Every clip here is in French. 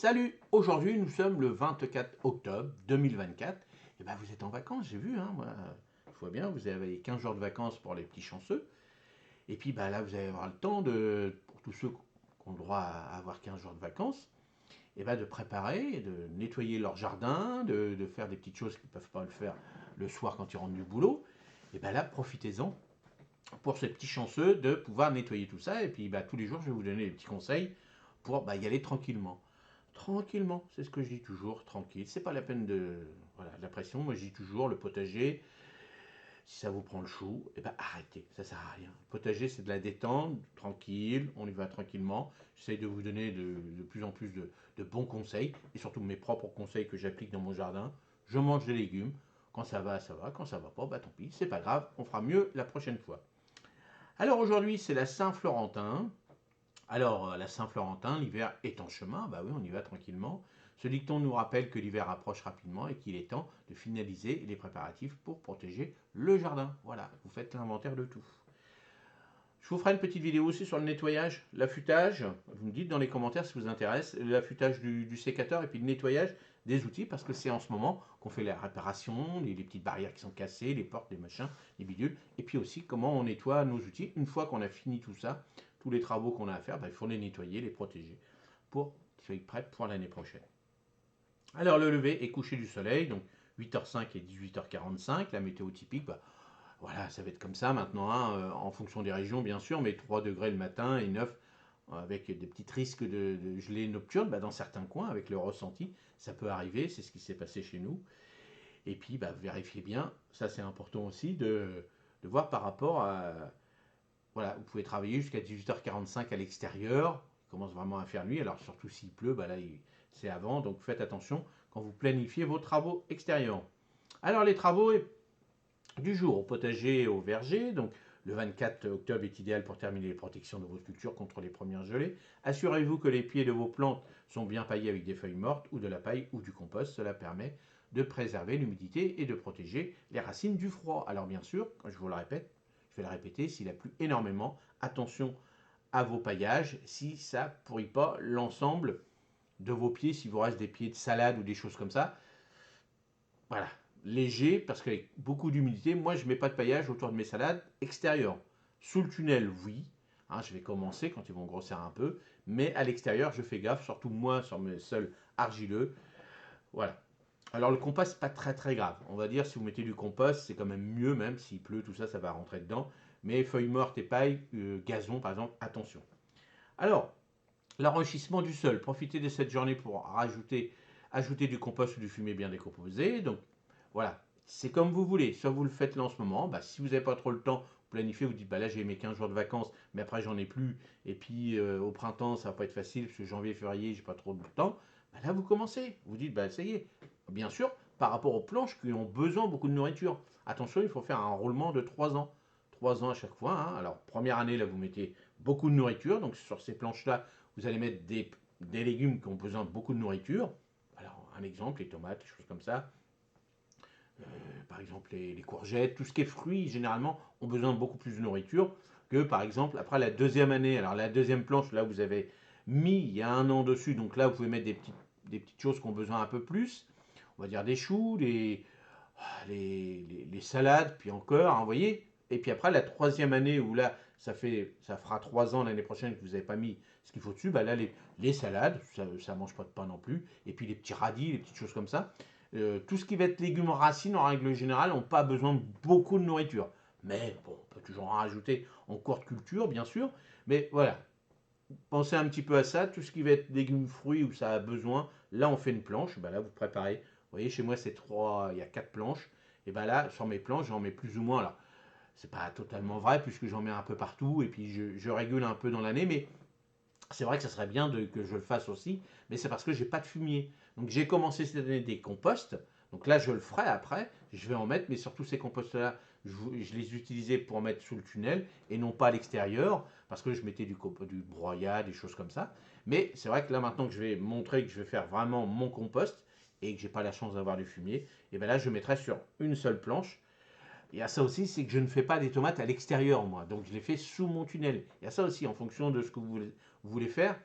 Salut, aujourd'hui nous sommes le 24 octobre 2024. Et ben vous êtes en vacances, j'ai vu, hein, moi, je vois bien, vous avez 15 jours de vacances pour les petits chanceux. Et puis bah, là, vous allez avoir le temps pour tous ceux qui ont le droit à avoir 15 jours de vacances, et ben, de préparer, de nettoyer leur jardin, de faire des petites choses qu'ils ne peuvent pas le faire le soir quand ils rentrent du boulot. Et ben là, profitez-en pour ces petits chanceux de pouvoir nettoyer tout ça. Et puis bah, tous les jours, je vais vous donner des petits conseils pour y aller tranquillement. Tranquillement, c'est ce que je dis toujours, tranquille. C'est pas la peine de la pression. Moi, je dis toujours, le potager, si ça vous prend le chou, eh ben arrêtez, ça sert à rien. Le potager, c'est de la détente, tranquille, on y va tranquillement. J'essaye de vous donner de plus en plus de bons conseils, et surtout mes propres conseils que j'applique dans mon jardin. Je mange des légumes. Quand ça va, ça va. Quand ça va pas, bah tant pis, c'est pas grave, on fera mieux la prochaine fois. Alors aujourd'hui, c'est la Saint-Florentin. Alors, la Saint-Florentin, l'hiver est en chemin, bah oui, on y va tranquillement. Ce dicton nous rappelle que l'hiver approche rapidement et qu'il est temps de finaliser les préparatifs pour protéger le jardin. Voilà, vous faites l'inventaire de tout. Je vous ferai une petite vidéo aussi sur le nettoyage, l'affûtage. Vous me dites dans les commentaires si vous intéresse, l'affûtage du sécateur et puis le nettoyage des outils, parce que c'est en ce moment qu'on fait la réparation, les petites barrières qui sont cassées, les portes, les machins, les bidules, et puis aussi comment on nettoie nos outils. Une fois qu'on a fini tout ça, tous les travaux qu'on a à faire, il faut les nettoyer, les protéger, pour qu'ils soient prêts pour l'année prochaine. Alors le lever et coucher du soleil, donc 8h05 et 18h45, la météo typique, voilà, ça va être comme ça maintenant, hein, en fonction des régions bien sûr, mais 3 degrés le matin et 9 avec des petits risques de gelée nocturne dans certains coins avec le ressenti. Ça peut arriver, c'est ce qui s'est passé chez nous. Et puis vérifiez bien, ça c'est important aussi de voir par rapport à... Voilà, vous pouvez travailler jusqu'à 18h45 à l'extérieur, il commence vraiment à faire nuit, alors surtout s'il pleut, c'est avant, donc faites attention quand vous planifiez vos travaux extérieurs. Alors les travaux du jour au potager et au verger. Donc, le 24 octobre est idéal pour terminer les protections de vos cultures contre les premières gelées. Assurez-vous que les pieds de vos plantes sont bien paillés avec des feuilles mortes ou de la paille ou du compost. Cela permet de préserver l'humidité et de protéger les racines du froid. Alors bien sûr, je vous le répète, je vais le répéter, s'il a plu énormément, attention à vos paillages si ça ne pourrit pas l'ensemble de vos pieds, si vous reste des pieds de salade ou des choses comme ça. Voilà, léger parce qu'avec beaucoup d'humidité, moi je ne mets pas de paillage autour de mes salades extérieures. Sous le tunnel, oui, hein, je vais commencer quand ils vont grossir un peu, mais à l'extérieur, je fais gaffe, surtout moi sur mes sols argileux. Voilà. Alors le compost, c'est pas très grave. On va dire si vous mettez du compost, c'est quand même mieux, même s'il pleut, tout ça, ça va rentrer dedans. Mais feuilles mortes et paille, gazon par exemple, attention. Alors, l'enrichissement du sol. Profitez de cette journée pour ajouter du compost ou du fumier bien décomposé. Donc voilà, c'est comme vous voulez. Soit vous le faites là en ce moment. Si vous n'avez pas trop le temps, vous planifiez, vous dites là j'ai mes 15 jours de vacances, mais après j'en ai plus. Et puis au printemps, ça va pas être facile parce que janvier, février, j'ai pas trop de temps. Là vous commencez. Vous dites ça y est. Bien sûr, par rapport aux planches qui ont besoin beaucoup de nourriture. Attention, il faut faire un roulement de 3 ans. 3 ans à chaque fois, hein. Alors première année, là vous mettez beaucoup de nourriture. Donc sur ces planches-là, vous allez mettre des légumes qui ont besoin de beaucoup de nourriture. Alors, un exemple, les tomates, des choses comme ça. Par exemple, les courgettes, tout ce qui est fruits, généralement, ont besoin de beaucoup plus de nourriture que, par exemple, après la deuxième année. Alors, la deuxième planche, là, vous avez mis il y a un an dessus. Donc là, vous pouvez mettre des petites choses qui ont besoin un peu plus. On va dire des choux, les salades, puis encore, hein, vous voyez. Et puis après, la troisième année où là, ça fera 3 ans l'année prochaine que vous n'avez pas mis ce qu'il faut dessus, là, les salades, ça ne mange pas de pain non plus. Et puis les petits radis, les petites choses comme ça. Tout ce qui va être légumes racines, en règle générale, n'ont pas besoin de beaucoup de nourriture. Mais bon, on peut toujours en rajouter en cours de culture, bien sûr. Mais voilà, pensez un petit peu à ça. Tout ce qui va être légumes, fruits, où ça a besoin, là, on fait une planche. Là, vous préparez. Vous voyez, chez moi, il y a 4 planches. Et là, sur mes planches, j'en mets plus ou moins. Alors, c'est pas totalement vrai, puisque j'en mets un peu partout. Et puis, je régule un peu dans l'année. Mais c'est vrai que ça serait bien que je le fasse aussi, mais c'est parce que j'ai pas de fumier. Donc j'ai commencé cette année des composts. Donc là, je le ferai après. Je vais en mettre, mais surtout ces composts-là, je les utilisais pour mettre sous le tunnel et non pas à l'extérieur, parce que je mettais du broyat, des choses comme ça. Mais c'est vrai que là, maintenant que je vais montrer que je vais faire vraiment mon compost et que j'ai pas la chance d'avoir du fumier, et bien là, je mettrai sur une seule planche. Il y a ça aussi, c'est que je ne fais pas des tomates à l'extérieur, moi. Donc je les fais sous mon tunnel. Il y a ça aussi, en fonction de ce que vous voulez faire.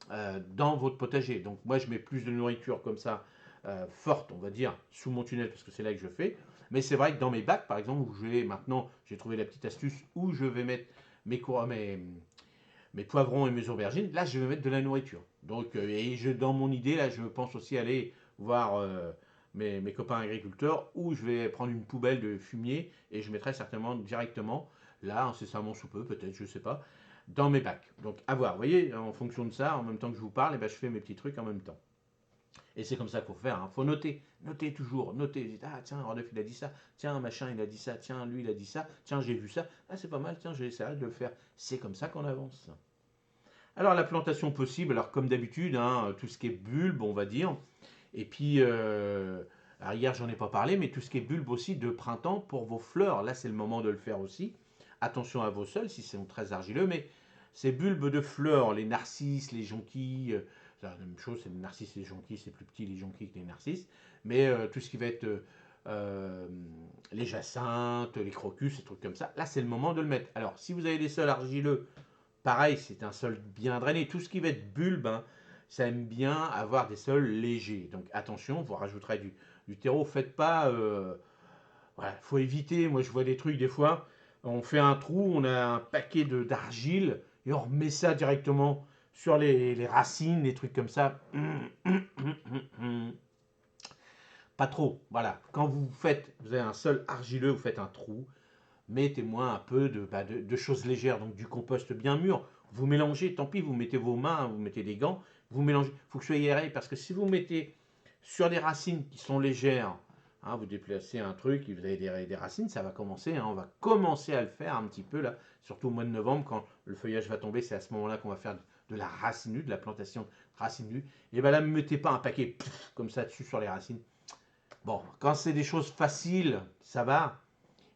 dans votre potager. Donc moi, je mets plus de nourriture comme ça, forte, on va dire, sous mon tunnel, parce que c'est là que je fais. Mais c'est vrai que dans mes bacs, par exemple, où je vais maintenant, j'ai trouvé la petite astuce où je vais mettre mes poivrons et mes aubergines. Là, je vais mettre de la nourriture. Donc, dans mon idée, là, je pense aussi aller voir mes copains agriculteurs où je vais prendre une poubelle de fumier et je mettrai certainement directement, là, incessamment sous peu, peut-être, je ne sais pas, dans mes bacs. Donc, à voir. Vous voyez, en fonction de ça, en même temps que je vous parle, eh ben, je fais mes petits trucs en même temps. Et c'est comme ça qu'il faut faire. Il faut noter. Noter toujours. Noter. Ah, tiens, Rodolphe, il a dit ça. Tiens, machin, il a dit ça. Tiens, lui, il a dit ça. Tiens, j'ai vu ça. Ah, c'est pas mal. Tiens, j'essaierai de le faire. C'est comme ça qu'on avance. Alors, la plantation possible, alors comme d'habitude, hein, tout ce qui est bulbe, on va dire. Et puis, alors hier, j'en ai pas parlé, mais tout ce qui est bulbe aussi de printemps pour vos fleurs. Là, c'est le moment de le faire aussi. Attention à vos sols si c'est très argileux, mais ces bulbes de fleurs, les narcisses, les jonquilles, c'est la même chose, c'est les narcisses et les jonquilles, c'est plus petit les jonquilles que les narcisses, mais tout ce qui va être euh, les jacinthes, les crocus, ces trucs comme ça, là c'est le moment de le mettre. Alors si vous avez des sols argileux, pareil, c'est un sol bien drainé. Tout ce qui va être bulbe, hein, ça aime bien avoir des sols légers. Donc attention, vous rajouterez du terreau. Faites pas. Voilà, faut éviter. Moi, je vois des trucs des fois. On fait un trou, on a un paquet d'argile et on remet ça directement sur les racines, des trucs comme ça. Pas trop. Voilà. Quand vous avez un sol argileux, vous faites un trou. Mettez-moi un peu de choses légères, donc du compost bien mûr. Vous mélangez, tant pis, vous mettez vos mains, vous mettez des gants, vous mélangez. Il faut que ce soit aéré, parce que si vous mettez sur des racines qui sont légères, hein, vous déplacez un truc, vous avez des racines, ça va commencer, hein, on va commencer à le faire un petit peu là, surtout au mois de novembre, quand le feuillage va tomber, c'est à ce moment-là qu'on va faire de la racine nue, de la plantation de racine nue. Et bien là, ne mettez pas un paquet comme ça dessus sur les racines. Bon, quand c'est des choses faciles, ça va,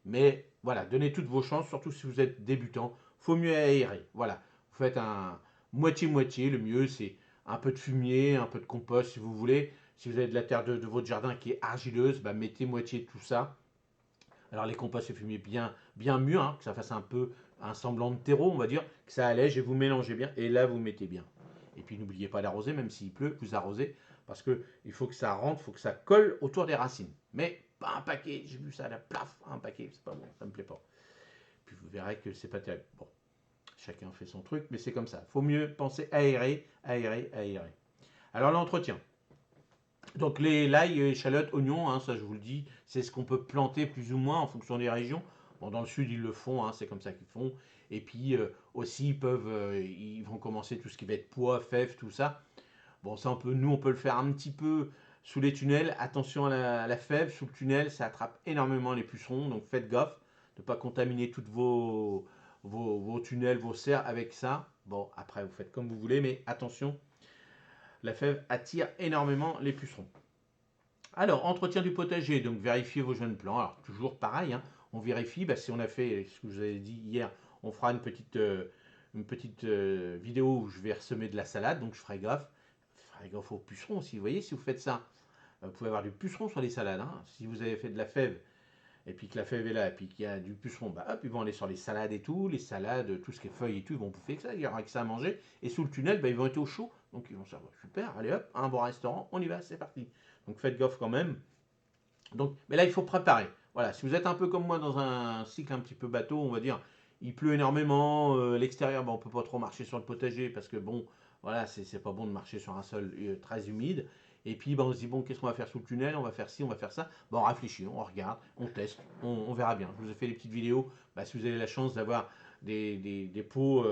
mais voilà, donnez toutes vos chances, surtout si vous êtes débutant. Faut mieux aérer. Voilà, vous faites un moitié-moitié. Le mieux, c'est un peu de fumier, un peu de compost si vous voulez. Si vous avez de la terre de votre jardin qui est argileuse, bah, mettez moitié de tout ça. Alors les composts et fumier bien mûrs, hein, que ça fasse un peu un semblant de terreau, on va dire, que ça allège et vous mélangez bien. Et là, vous mettez bien. Et puis n'oubliez pas d'arroser, même s'il pleut, vous arrosez, parce qu'il faut que ça rentre, il faut que ça colle autour des racines. Mais pas un paquet, j'ai vu ça là, plaf, un paquet, c'est pas bon, ça me plaît pas. Puis vous verrez que c'est pas terrible. Bon, chacun fait son truc, mais c'est comme ça. Faut mieux penser aérer, aérer, aérer. Alors l'entretien. Donc les l'ail, échalotes, oignons, hein, ça je vous le dis, c'est ce qu'on peut planter plus ou moins en fonction des régions. Bon, dans le sud ils le font, hein, c'est comme ça qu'ils font. Et puis aussi ils vont commencer tout ce qui va être pois, fèves, tout ça. Bon, ça nous on peut le faire un petit peu sous les tunnels. Attention à la fève, sous le tunnel, ça attrape énormément les pucerons, donc faites gaffe de ne pas contaminer toutes vos tunnels, vos serres avec ça. Bon, après vous faites comme vous voulez, mais attention, la fève attire énormément les pucerons. Alors, entretien du potager, donc vérifiez vos jeunes plants. Alors, toujours pareil, hein, on vérifie, si on a fait ce que je vous avais dit hier, on fera une petite vidéo où je vais ressemer de la salade, donc je ferai gaffe. Je ferai gaffe aux pucerons aussi, vous voyez, si vous faites ça, vous pouvez avoir du puceron sur les salades. Hein. Si vous avez fait de la fève, et puis que la fève est là, et puis qu'il y a du puceron, bah hop, ils vont aller sur les salades et tout, les salades, tout ce qui est feuilles et tout, ils vont bouffer que ça, il y aura que ça à manger. Et sous le tunnel, ils vont être au chaud, donc ils vont se dire, super, allez hop, un bon restaurant, on y va, c'est parti. Donc faites gaffe quand même. Donc, mais là, il faut préparer. Voilà, si vous êtes un peu comme moi dans un cycle un petit peu bateau, on va dire, il pleut énormément, l'extérieur, on ne peut pas trop marcher sur le potager parce que bon, voilà, c'est pas bon de marcher sur un sol très humide. Et puis, on se dit, bon, qu'est-ce qu'on va faire sous le tunnel? On va faire ci, on va faire ça. Bon, on réfléchit, on regarde, on teste, on verra bien. Je vous ai fait des petites vidéos. Si vous avez la chance d'avoir des pots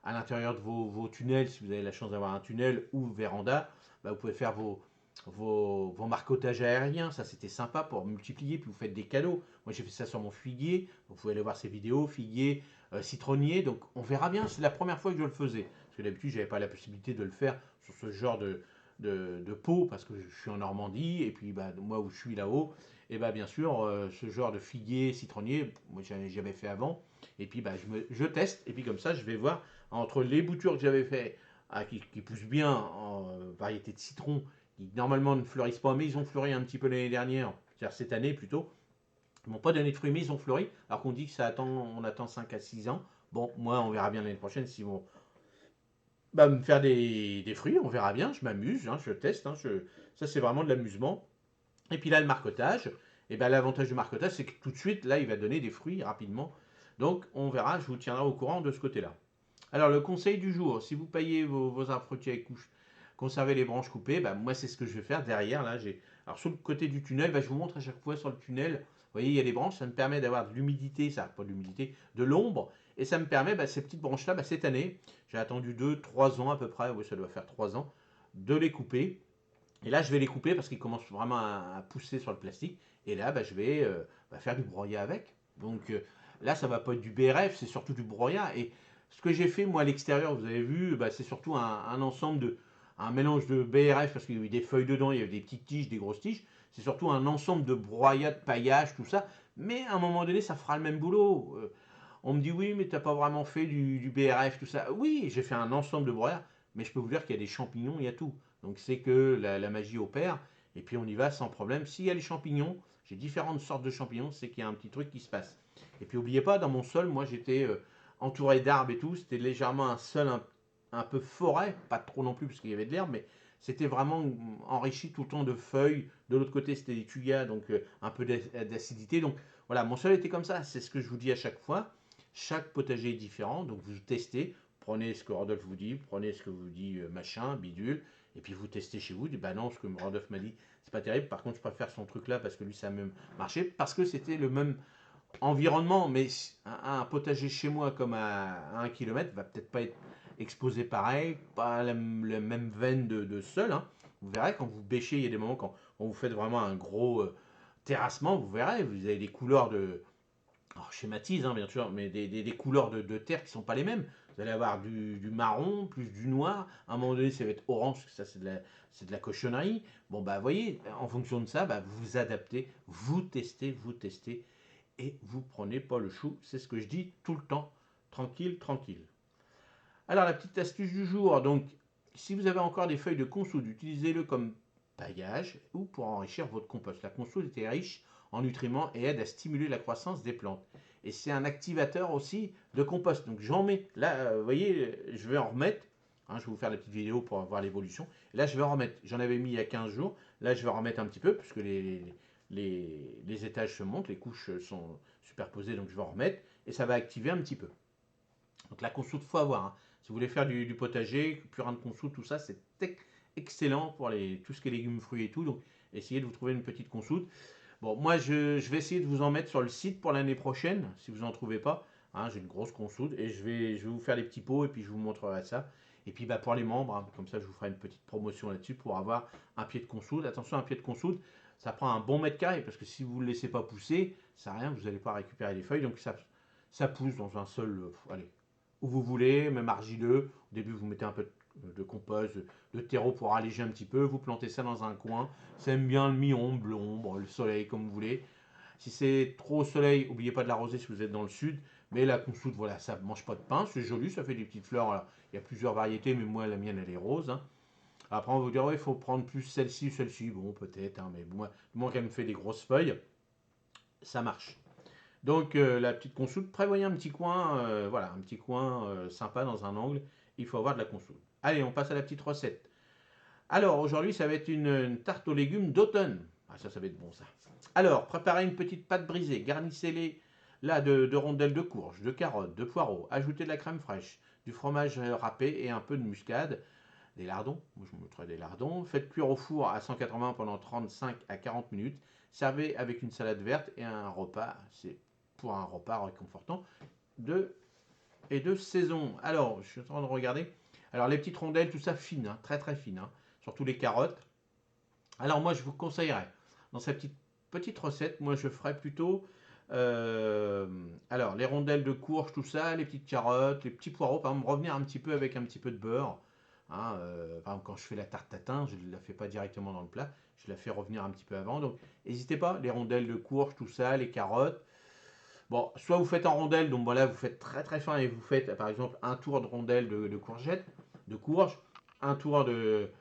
à l'intérieur de vos tunnels, si vous avez la chance d'avoir un tunnel ou véranda, vous pouvez faire vos marcotages aériens, ça c'était sympa pour multiplier, puis vous faites des cadeaux. Moi j'ai fait ça sur mon figuier, vous pouvez aller voir ces vidéos, figuier, citronnier, donc on verra bien, c'est la première fois que je le faisais, parce que d'habitude j'avais pas la possibilité de le faire sur ce genre de pot, parce que je suis en Normandie, et puis moi où je suis là-haut, et bien sûr ce genre de figuier, citronnier, moi j'avais fait avant, et puis je teste, et puis comme ça je vais voir entre les boutures que j'avais fait, qui poussent bien en variété de citron, qui normalement ne fleurissent pas, mais ils ont fleuri un petit peu l'année dernière, c'est-à-dire cette année plutôt. Ils m'ont pas donné de fruits, mais ils ont fleuri, alors qu'on dit que on attend 5 à 6 ans. Bon, moi, on verra bien l'année prochaine s'ils vont bah, me faire des fruits, on verra bien, je m'amuse, hein, je teste, hein, ça c'est vraiment de l'amusement. Et puis là, le marcotage, et ben, l'avantage du marcotage, c'est que tout de suite, là, il va donner des fruits rapidement. Donc, on verra, je vous tiendrai au courant de ce côté-là. Alors, le conseil du jour, si vous payez vos arbres fruitiers avec couche, conservez les branches coupées, bah, moi, c'est ce que je vais faire derrière. Là, alors, sur le côté du tunnel, bah, je vous montre à chaque fois sur le tunnel, vous voyez, il y a des branches, ça me permet d'avoir de l'humidité, ça, pas de l'humidité, de l'ombre, et ça me permet, bah, ces petites branches-là, bah, cette année, j'ai attendu 2, 3 ans à peu près, oui, ça doit faire 3 ans, de les couper. Et là, je vais les couper parce qu'ils commencent vraiment à pousser sur le plastique. Et là, bah, je vais faire du broyat avec. Donc là, ça va pas être du BRF, c'est surtout du broyat. Et ce que j'ai fait, moi, à l'extérieur, vous avez vu, bah, c'est surtout un ensemble un mélange de BRF parce qu'il y a eu des feuilles dedans, il y avait des petites tiges, des grosses tiges. C'est surtout un ensemble de broyat, de paillage, tout ça. Mais à un moment donné, ça fera le même boulot. On me dit oui, mais t'as pas vraiment fait du BRF, tout ça. Oui, j'ai fait un ensemble de broyats, mais je peux vous dire qu'il y a des champignons, il y a tout. Donc c'est que la magie opère, et puis on y va sans problème. S'il y a les champignons, j'ai différentes sortes de champignons, c'est qu'il y a un petit truc qui se passe. Et puis n'oubliez pas, dans mon sol, moi j'étais entouré d'arbres et tout, c'était légèrement un sol un peu forêt, pas trop non plus parce qu'il y avait de l'herbe, mais c'était vraiment enrichi tout le temps de feuilles. De l'autre côté, c'était des tuyas, donc un peu d'acidité. Donc voilà, mon sol était comme ça, c'est ce que je vous dis à chaque fois. Chaque potager est différent, donc vous testez, prenez ce que Rodolphe vous dit, prenez ce que vous dit machin, bidule, et puis vous testez chez vous, dites bah non, ce que Rodolphe m'a dit, c'est pas terrible, par contre je préfère son truc là parce que lui ça a même marché, parce que c'était le même environnement, mais un potager chez moi comme à 1 km va peut-être pas être exposé pareil, pas la même veine de sol, hein. Vous verrez quand vous bêchez, il y a des moments quand vous faites vraiment un gros terrassement, vous verrez, vous avez des couleurs alors, je schématise, hein, bien sûr, mais des couleurs de terre qui ne sont pas les mêmes. Vous allez avoir du marron, plus du noir. À un moment donné, ça va être orange, ça c'est de la cochonnerie. Bon, bah, vous voyez, en fonction de ça, bah, vous vous adaptez, vous testez, et vous prenez pas le chou. C'est ce que je dis tout le temps. Tranquille, tranquille. Alors, la petite astuce du jour. Donc, si vous avez encore des feuilles de consoude, utilisez-le comme paillage ou pour enrichir votre compost. La consoude est riche en nutriments et aide à stimuler la croissance des plantes. Et c'est un activateur aussi de compost. Donc, j'en mets. Là, vous voyez, je vais en remettre. Hein, je vais vous faire la petite vidéo pour voir l'évolution. Là, je vais en remettre. J'en avais mis il y a 15 jours. Là, je vais en remettre un petit peu puisque les étages se montent, les couches sont superposées. Donc, je vais en remettre et ça va activer un petit peu. Donc la consoude, faut avoir, hein. Si vous voulez faire du potager, purin de consoude, tout ça, c'est excellent pour tout ce qui est légumes, fruits et tout. Donc essayez de vous trouver une petite consoude. Bon, moi je vais essayer de vous en mettre sur le site pour l'année prochaine, si vous n'en trouvez pas. Hein, j'ai une grosse consoude et je vais vous faire les petits pots et puis je vous montrerai ça. Et puis bah, pour les membres, hein, comme ça je vous ferai une petite promotion là-dessus pour avoir un pied de consoude. Attention, un pied de consoude, ça prend un bon mètre carré parce que si vous ne le laissez pas pousser, ça n'a rien, vous n'allez pas récupérer les feuilles. Donc ça pousse dans un sol, allez, où vous voulez, même argileux. Au début, vous mettez un peu de compost, de terreau pour alléger un petit peu. Vous plantez ça dans un coin. Ça aime bien le mi-ombre, l'ombre, le soleil, comme vous voulez. Si c'est trop au soleil, n'oubliez pas de l'arroser si vous êtes dans le sud. Mais la consoude, voilà, ça ne mange pas de pain. C'est joli, ça fait des petites fleurs. Alors, il y a plusieurs variétés, mais moi, la mienne, elle est rose, hein. Après, on va vous dire, ouais, il faut prendre plus celle-ci ou celle-ci. Bon, peut-être, hein, mais moi, qu'elle me fait des grosses feuilles, ça marche. Donc la petite consoude, prévoyez un petit coin, voilà, un petit coin sympa dans un angle. Il faut avoir de la consoude. Allez, on passe à la petite recette. Alors aujourd'hui, ça va être une tarte aux légumes d'automne. Ah ça va être bon ça. Alors, préparez une petite pâte brisée, garnissez-les là de rondelles de courge, de carottes, de poireaux. Ajoutez de la crème fraîche, du fromage râpé et un peu de muscade, des lardons. Moi je me mettrai des lardons. Faites cuire au four à 180 pendant 35 à 40 minutes. Servez avec une salade verte et un repas. C'est pour un repas réconfortant de, et de saison. Alors, je suis en train de regarder. Alors, les petites rondelles, tout ça fine, hein, très très fine, hein, surtout les carottes. Alors, moi, je vous conseillerais, dans cette petite recette, moi, je ferais plutôt, alors, les rondelles de courge, tout ça, les petites carottes, les petits poireaux, par exemple, revenir un petit peu avec un petit peu de beurre. Hein, par exemple, quand je fais la tarte tatin, je ne la fais pas directement dans le plat, je la fais revenir un petit peu avant. Donc, n'hésitez pas, les rondelles de courge, tout ça, les carottes. Bon, soit vous faites en rondelles, donc voilà, vous faites très très fin et vous faites par exemple un tour de rondelles de courgettes, de courge, un tour de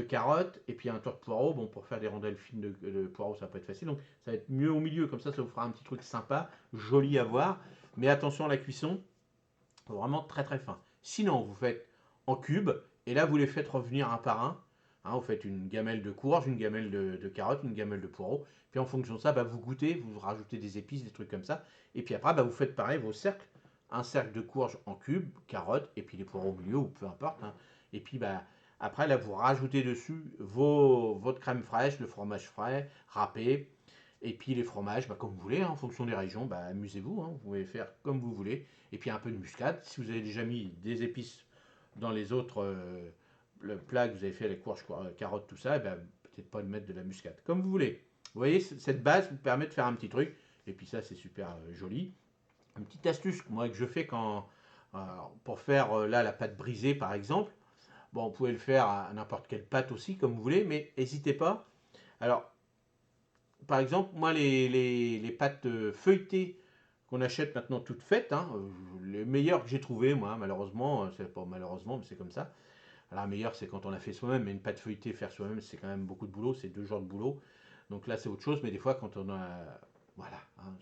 carottes et puis un tour de poireaux. Bon, pour faire des rondelles fines de poireaux, ça peut être facile. Donc ça va être mieux au milieu, comme ça vous fera un petit truc sympa, joli à voir. Mais attention à la cuisson, vraiment très très fin. Sinon, vous faites en cubes, et là vous les faites revenir un par un. Hein, vous faites une gamelle de courge, une gamelle de carottes, une gamelle de poireaux. Puis en fonction de ça, bah, vous goûtez, vous rajoutez des épices, des trucs comme ça. Et puis après, bah, vous faites pareil, vos cercles. Un cercle de courge en cubes, carottes, et puis les poireaux au milieu, ou peu importe. Hein. Et puis bah, après, là, vous rajoutez dessus votre crème fraîche, le fromage frais, râpé. Et puis les fromages, bah, comme vous voulez, hein, en fonction des régions, bah, amusez-vous. Hein, vous pouvez faire comme vous voulez. Et puis un peu de muscade. Si vous avez déjà mis des épices dans les autres le plat que vous avez fait, les courges, carottes, tout ça, eh ben, peut-être pas de mettre de la muscade. Comme vous voulez. Vous voyez, cette base vous permet de faire un petit truc. Et puis ça, c'est super joli. Une petite astuce moi que je fais quand pour faire là la pâte brisée par exemple. Bon, vous pouvez le faire à n'importe quelle pâte aussi, comme vous voulez, mais n'hésitez pas. Alors, par exemple, moi, les pâtes feuilletées qu'on achète maintenant toutes faites, hein, les meilleures que j'ai trouvées, moi, malheureusement, c'est pas malheureusement, mais c'est comme ça. Alors, la meilleure, c'est quand on la fait soi-même, mais une pâte feuilletée, faire soi-même, c'est quand même beaucoup de boulot, c'est 2 jours de boulot. Donc là, c'est autre chose, mais des fois, quand on a. Voilà, hein,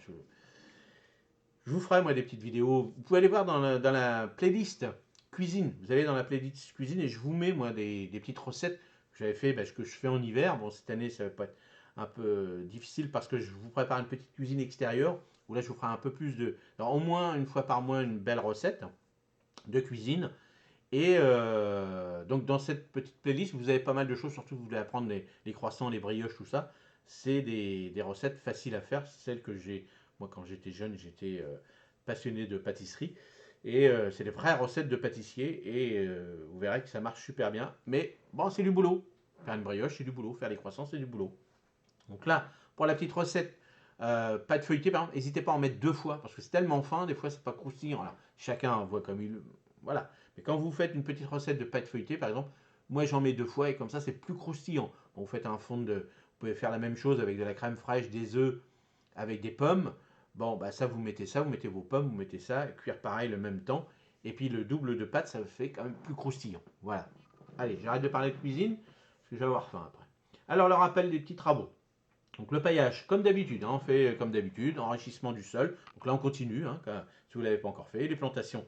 je vous ferai, moi, des petites vidéos. Vous pouvez aller voir dans la playlist cuisine. Vous allez dans la playlist cuisine et je vous mets, moi, des petites recettes que j'avais fait, ce que je fais en hiver. Bon, cette année, ça va pas être un peu difficile parce que je vous prépare une petite cuisine extérieure où là, je vous ferai un peu plus de. Alors, au moins une fois par mois, une belle recette de cuisine. Et donc, dans cette petite playlist, vous avez pas mal de choses, surtout vous voulez apprendre les croissants, les brioches, tout ça. C'est des recettes faciles à faire, celles que j'ai. Moi, quand j'étais jeune, j'étais passionné de pâtisserie. Et c'est des vraies recettes de pâtissier. Et vous verrez que ça marche super bien. Mais bon, c'est du boulot. Faire une brioche, c'est du boulot. Faire des croissants, c'est du boulot. Donc là, pour la petite recette, pâte feuilletée, par exemple, n'hésitez pas à en mettre 2 fois. Parce que c'est tellement fin, des fois, c'est pas croustillant. Alors, chacun voit comme il. Voilà. Mais quand vous faites une petite recette de pâte feuilletée, par exemple, moi j'en mets 2 fois et comme ça, c'est plus croustillant. Bon, vous faites un fond de. Vous pouvez faire la même chose avec de la crème fraîche, des œufs, avec des pommes. Bon, bah ça, vous mettez vos pommes, vous mettez ça, cuire pareil le même temps. Et puis le double de pâte, ça fait quand même plus croustillant. Voilà. Allez, j'arrête de parler de cuisine, parce que je vais avoir faim après. Alors, le rappel des petits travaux. Donc le paillage, comme d'habitude, hein, on fait comme d'habitude, enrichissement du sol. Donc là on continue, hein, si vous ne l'avez pas encore fait. Les plantations,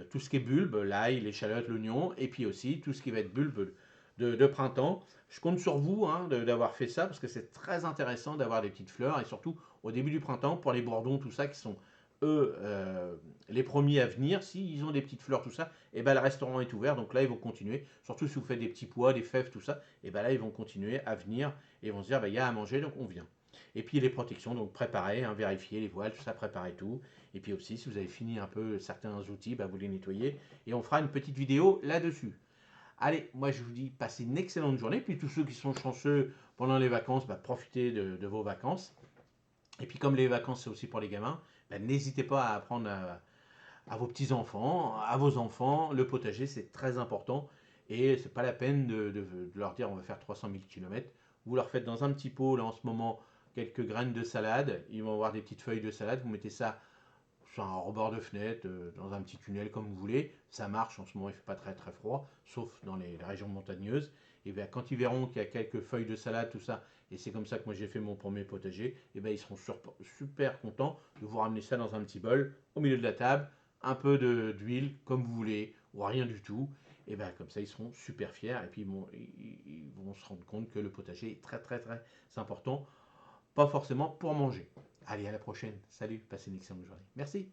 tout ce qui est bulbe, l'ail, l'échalote, l'oignon, et puis aussi tout ce qui va être bulbe de printemps. Je compte sur vous hein, d'avoir fait ça parce que c'est très intéressant d'avoir des petites fleurs et surtout au début du printemps pour les bourdons, tout ça qui sont eux les premiers à venir. S'ils ont des petites fleurs, tout ça, et ben le restaurant est ouvert. Donc là ils vont continuer. Surtout si vous faites des petits pois, des fèves, tout ça, et ben là ils vont continuer à venir et vont se dire, bah, il y a à manger, donc on vient. Et puis les protections, donc préparer, hein, vérifier les voiles, tout ça, préparer tout. Et puis aussi, si vous avez fini un peu certains outils, bah, vous les nettoyez. Et on fera une petite vidéo là-dessus. Allez, moi je vous dis, passez une excellente journée. Puis tous ceux qui sont chanceux pendant les vacances, bah, profitez de vos vacances. Et puis comme les vacances, c'est aussi pour les gamins, bah, n'hésitez pas à apprendre à vos petits-enfants, à vos enfants. Le potager, c'est très important. Et c'est pas la peine de leur dire on va faire 300 000 km. Vous leur faites dans un petit pot, là en ce moment, quelques graines de salade. Ils vont avoir des petites feuilles de salade. Vous mettez ça sur un rebord de fenêtre, dans un petit tunnel comme vous voulez. Ça marche. En ce moment, il ne fait pas très très froid, sauf dans les régions montagneuses. Et bien, quand ils verront qu'il y a quelques feuilles de salade, tout ça, et c'est comme ça que moi j'ai fait mon premier potager, et bien ils seront super contents de vous ramener ça dans un petit bol au milieu de la table, un peu d'huile comme vous voulez, ou rien du tout. Et bien comme ça ils seront super fiers et puis ils vont se rendre compte que le potager est très très très important, pas forcément pour manger. Allez, à la prochaine. Salut, passez une excellente journée. Merci.